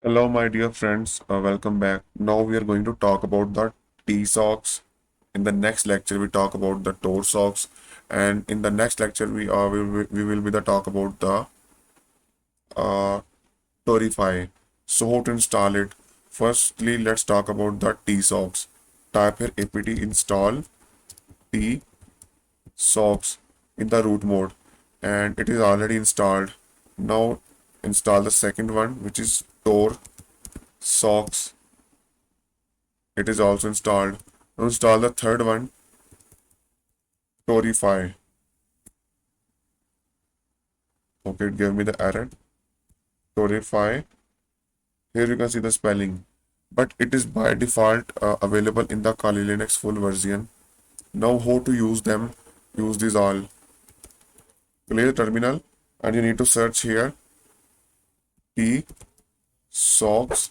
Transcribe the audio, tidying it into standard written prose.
Hello, my dear friends. Welcome back. Now we are going to talk about the tsocks. In the next lecture, we talk about the Torsocks, and in the next lecture, we will be the talk about the uh, torify. So how to install it? Firstly, let's talk about the tsocks. Type here apt install tsocks in the root mode, and it is already installed. Now install the second one, which is Torsocks. It is also installed. Now install the third one, Torify. Okay, it gave me the error. Torify. Here you can see the spelling. But it is by default available in the Kali Linux full version. Now how to use them? Use these all. Clear the terminal and you need to search here T socks